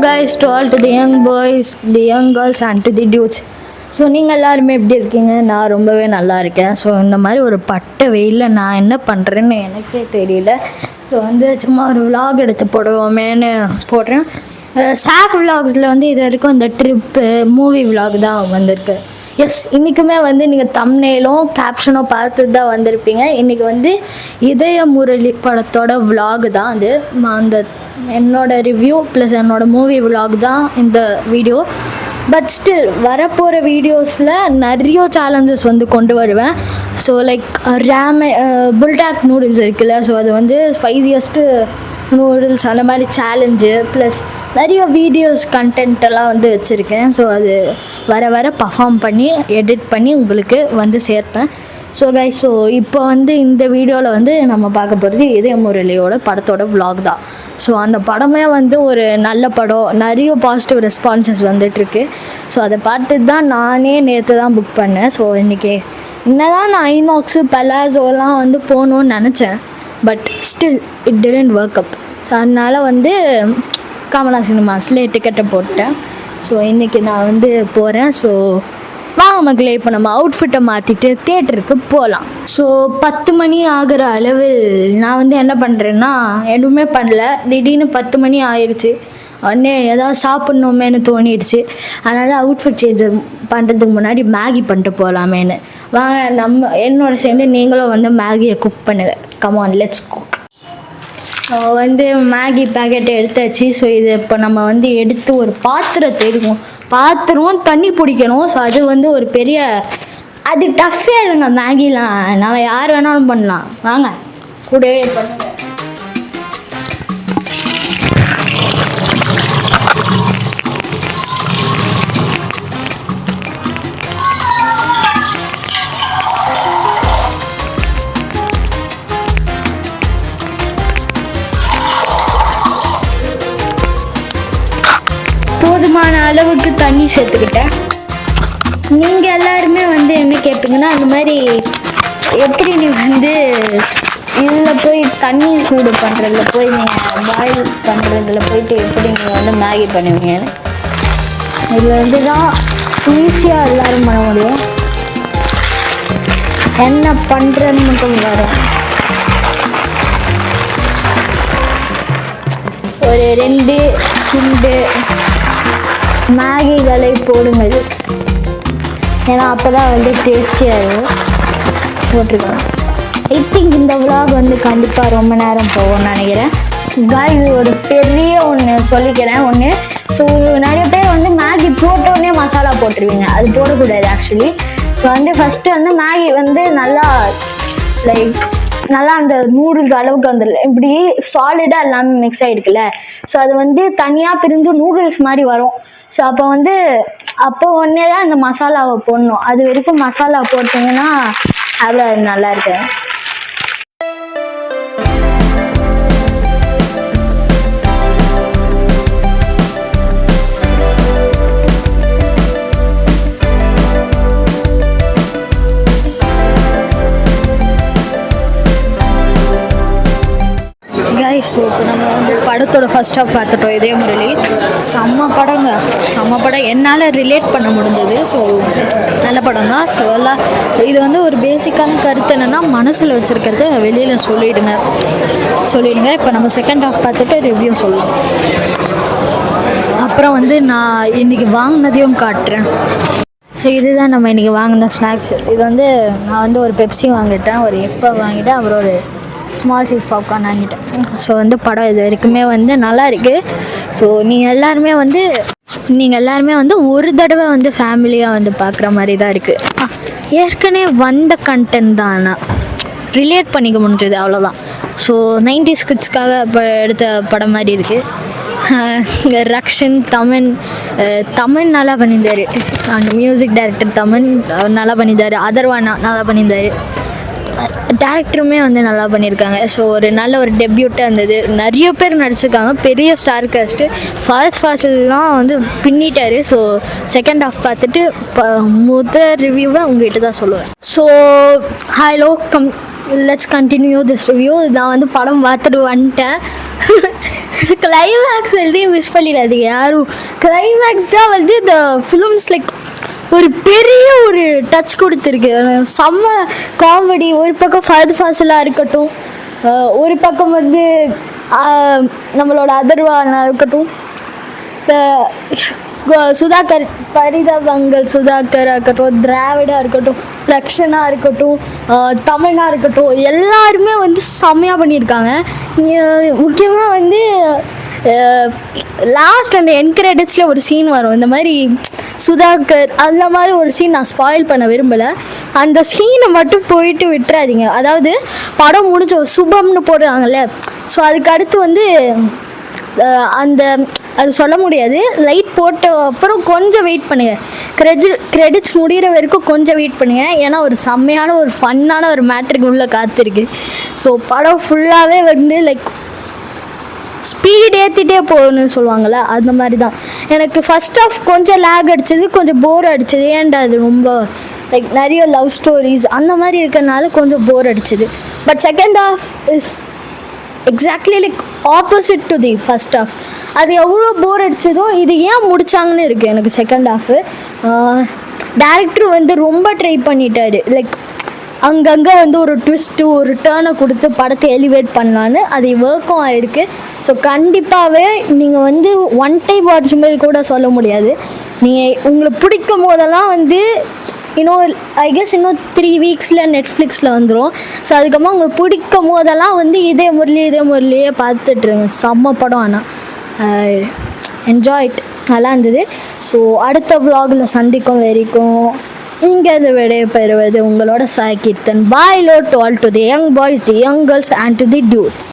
guys, to all, to the young boys, the young girls and to the dudes. So நீங்கள் எல்லாருமே எப்படி இருக்கீங்க? நான் ரொம்பவே நல்லா இருக்கேன். ஸோ இந்த மாதிரி ஒரு பட்ட வெயிலில் நான் என்ன பண்ணுறேன்னு எனக்கே தெரியல. ஸோ சும்மா ஒரு விலாக் எடுத்து போடுவோமேன்னு போடுறேன். சாக் விலாக்ஸில் இது வரைக்கும் இந்த ட்ரிப்பு மூவி விலாக் தான் வந்திருக்கு. எஸ், இன்றைக்குமே நீங்கள் தம்ப்நெயிலும் கேப்ஷனும் பார்த்து தான் வந்திருப்பீங்க. இன்றைக்கி இதய முரளி படத்தோட விலாக் தான் அந்த என்னோடய ரிவ்யூ ப்ளஸ் என்னோடய மூவி விலாக் தான் இந்த வீடியோ. பட் ஸ்டில் வரப்போகிற வீடியோஸில் நிறைய சேலஞ்சஸ் கொண்டு வருவேன். ஸோ லைக் புல்டாக் நூடுல்ஸ் இருக்குல்ல, ஸோ அது ஸ்பைசியஸ்ட்டு நூடுல்ஸ் அந்த மாதிரி சேலஞ்சு ப்ளஸ் நிறைய வீடியோஸ் கண்டென்ட்டெல்லாம் வச்சுருக்கேன். ஸோ அது வர பர்ஃபார்ம் பண்ணி எடிட் பண்ணி உங்களுக்கு சேர்ப்பேன். ஸோ கைஸ், ஸோ இப்போ இந்த வீடியோவில் நம்ம பார்க்க போகிறது இதய முரளியோட படத்தோட விலாக் தான். ஸோ அந்த படமே ஒரு நல்ல படம், நிறைய பாசிட்டிவ் ரெஸ்பான்சஸ் வந்துட்டுருக்கு. ஸோ அதை பார்த்து தான் நானே நேற்று தான் புக் பண்ணேன். ஸோ இன்றைக்கி என்னதான் நான் ஐநாக்ஸு பெலாசோலாம் போகணுன்னு நினச்சேன். But still it didn't work up. So அதனால் கமலா சினிமாஸில் டிக்கெட்டை போட்டேன். ஸோ இன்றைக்கி நான் போகிறேன். ஸோ வாங்க மக்களே, இப்போ நம்ம அவுட்ஃபிட்டை மாற்றிட்டு தியேட்டருக்கு போகலாம். ஸோ 10 மணி ஆகிற அளவில் நான் என்ன பண்ணுறேன்னா, எதுவுமே பண்ணல. திடீர்னு 10 மணி ஆயிடுச்சு. உடனே ஏதாவது சாப்பிட்ணுமேனு தோணிடுச்சு. அதனால் அவுட்ஃபிட் சேஞ்ச் பண்ணுறதுக்கு முன்னாடி மேகி பண்ணிட்டு போகலாமேன்னு. வாங்க, என்னோட சேர்ந்து நீங்களும் மேகியை குக் பண்ணுங்க. Come on, let's cook. So Maggi பேக்கெட்டை எடுத்தாச்சு. ஸோ இது இப்போ நம்ம எடுத்து ஒரு பாத்திரத்தை எடுக்கும். பாத்திரம் தண்ணி பிடிக்கணும். ஸோ அது ஒரு பெரிய அது டஃப்பே இல்லைங்க. மேகிலாம் நம்ம யார் வேணாலும் பண்ணலாம். வாங்க கூடவே பண்ணுங்க. போதுமான அளவுக்கு தண்ணி சேர்த்துக்கிட்டேன். நீங்கள் எல்லாருமே என்ன கேட்பீங்கன்னா, அந்த மாதிரி எப்படி நீ இதில் போய் தண்ணி சூடு பண்ணுறதுல போய் நீங்கள் பாயில் பண்ணுறதுல போயிட்டு எப்படி நீங்கள் மேகி பண்ணுவீங்கன்னு. இதில் தான் ஈஸியாக எல்லோரும் பண்ண முடியும். என்ன பண்ணுறேன்னு மட்டும் வரும். ஒரு 2 துண்டு மேகிகளை போடுங்கள். ஏன்னா அப்போ தான் டேஸ்டியாக இருக்கும். போட்டிருக்கோம். ஐ திங்க் இந்த விலாக் கண்டிப்பாக ரொம்ப நேரம் போகும்னு நினைக்கிறேன். காய்ஸ், ஒரு பெரிய ஒன்று சொல்லிக்கிறேன். ஸோ நிறைய பேர் மேகி போட்டோடனே மசாலா போட்டுருவீங்க. அது போடக்கூடாது ஆக்சுவலி. ஸோ ஃபஸ்ட்டு மேகி நல்லா லைக் நல்லா அந்த நூடுல்ஸ் அளவுக்கு வந்துடல. இப்படி சாலிடாக எல்லாமே மிக்ஸ் ஆகிருக்குல்ல. ஸோ அது தனியாக பிரிஞ்சு நூடுல்ஸ் மாதிரி வரும். ஸோ அப்போ ஒன்றே தான் இந்த மசாலாவை போடணும். அது வரைக்கும் மசாலா போட்டிங்கன்னா அவ்வளோ நல்லா இருக்கு. ஸோ இப்போ நம்ம படத்தோட ஃபர்ஸ்ட் ஹாஃப் பார்த்துட்டோம். இதய முரளி செம்ம படங்க, செம்ம படம். என்னால் ரிலேட் பண்ண முடிஞ்சது. ஸோ நல்ல படம் தான். ஸோ எல்லாம் இது ஒரு பேசிக்கான கருத்து என்னென்னா, மனசில் வச்சுருக்கிறத வெளியில் சொல்லிவிடுங்க. இப்போ நம்ம செகண்ட் ஹாஃப் பார்த்துட்டு ரிவ்யூ சொல்லலாம். அப்புறம் நான் இன்றைக்கி வாங்கினதையும் காட்டுறேன். ஸோ இதுதான் நம்ம இன்றைக்கி வாங்கின ஸ்நாக்ஸ். இது நான் ஒரு பெப்சி வாங்கிட்டேன், ஒரு எப்போ வாங்கிட்டேன், அப்புறம் ஒரு ஸ்மால் சைஸ் பாப்கார்ன் வாங்கிட்டேன். ஸோ படம் இது வரைக்குமே நல்லா இருக்குது. ஸோ நீங்கள் எல்லாருமே ஒரு தடவை ஃபேமிலியாக பார்க்குற மாதிரி தான் இருக்குது. ஏற்கனவே வந்த கண்டென்ட் தான், ஆனால் ரிலேட் பண்ணிக்க முடிஞ்சது, அவ்வளோதான். ஸோ 90s கிட்ஸ்க்காக இப்போ எடுத்த படம் மாதிரி இருக்குது. ரக்ஷன் தமிழ் நல்லா பண்ணியிருந்தார். அந்த மியூசிக் டைரக்டர் தமிழ் நல்லா பண்ணியிருந்தார். அதர்வா நல்லா பண்ணியிருந்தார். டேரக்டருமே வந்து நல்லா பண்ணியிருக்காங்க. ஸோ ஒரு நல்ல ஒரு டெபியூட்டாக இருந்தது. நிறைய பேர் நடிச்சிருக்காங்க, பெரிய ஸ்டார் காஸ்ட்டு. ஃபர்ஸ்ட் ஃபாசில்லாம் வந்து பின்னிட்டாரு. ஸோ செகண்ட் ஹாஃப் பார்த்துட்டு முதல் ரிவ்யூவை உங்ககிட்ட தான் சொல்லுவேன். So hello let's continue this review. நான் வந்து படம் பார்த்துட்டு வந்துட்டேன். கிளைமேக்ஸ் எழுதி மிஸ் பண்ணிடாதீங்க யாரும். கிளைமேக்ஸ் தான் வந்து இந்த ஃபிலிம்ஸ் லைக் ஒரு பெரிய ஒரு டச் கொடுத்துருக்கு. செம்ம காமெடி. ஒரு பக்கம் ஃபஹத் ஃபாசிலாக இருக்கட்டும், ஒரு பக்கம் வந்து நம்மளோட அதர்வானா இருக்கட்டும், சுதாகர் பரிதாபங்கள் சுதாகராக இருக்கட்டும், திராவிடாக இருக்கட்டும், ரக்ஷனா இருக்கட்டும், தமிழா இருக்கட்டும், எல்லாருமே வந்து செம்மையாக பண்ணியிருக்காங்க. முக்கியமாக வந்து லாஸ்ட் அந்த என் கிரெடிட்ஸில் ஒரு சீன் வரும். இந்த மாதிரி சுதாகர் அந்த மாதிரி ஒரு சீன் நான் ஸ்பாயில் பண்ண விரும்பலை. அந்த சீனை மட்டும் போயிட்டு விட்டுறாதீங்க. அதாவது படம் முடிஞ்ச சுபம்னு போடுறாங்கல்ல, ஸோ அதுக்கு அடுத்து வந்து அந்த அது சொல்ல முடியாது, லைட் போட்ட அப்புறம் கொஞ்சம் வெயிட் பண்ணுங்கள். கிரெடிட்ஸ் முடிகிற வரைக்கும் கொஞ்சம் வெயிட் பண்ணுங்கள். ஏன்னா ஒரு செம்மையான ஒரு ஃபன்னான ஒரு மேட்ருக்கு உள்ளே காத்திருக்கு. ஸோ படம் ஃபுல்லாகவே வந்து லைக் ஸ்பீட் ஏற்றிட்டே போகணும்னு சொல்லுவாங்கள்ல, அந்த மாதிரி தான். எனக்கு ஃபஸ்ட் ஆஃப் கொஞ்சம் லேக் அடித்தது, கொஞ்சம் போர் அடித்தது. ஏன்டா அது ரொம்ப லைக் நிறைய லவ் ஸ்டோரிஸ் அந்த மாதிரி இருக்கிறனால கொஞ்சம் போர் அடிச்சது. But second half is exactly like opposite to the first half. அது எவ்வளோ போர் அடித்ததோ இது ஏன் முடித்தாங்கன்னு இருக்குது எனக்கு செகண்ட் ஆஃபு. டேரக்டர் வந்து ரொம்ப ட்ரை பண்ணிட்டார். லைக் அங்கங்கே வந்து ஒரு ட்விஸ்ட்டு ஒரு டேர்னை கொடுத்து படத்தை எலிவேட் பண்ணலான்னு அது ஒர்க்கும் ஆகிருக்கு. ஸோ கண்டிப்பாகவே நீங்கள் வந்து ஒன் டைம் வாட்ச் மாதிரி கூட சொல்ல முடியாது. நீங்கள் உங்களுக்கு பிடிக்கும் போதெல்லாம் வந்து இன்னும் ஐ கெஸ் இன்னும் 3 வீக்ஸில் நெட்ஃப்ளிக்ஸில் வந்துடும். ஸோ அதுக்கப்புறமா உங்களுக்கு பிடிக்கும் போதெல்லாம் வந்து இதே முரளியே பார்த்துட்ருங்க. செம்ம படம். ஆனால் என்ஜாய்ட் நல்லா இருந்தது. ஸோ அடுத்த vlogல சந்திக்கும் வரைக்கும் இங்கே இந்த விடைய பெறுவது உங்களோட சாய் கீர்த்தன். பாய் லோ to all to the young boys, the young girls and to the dudes.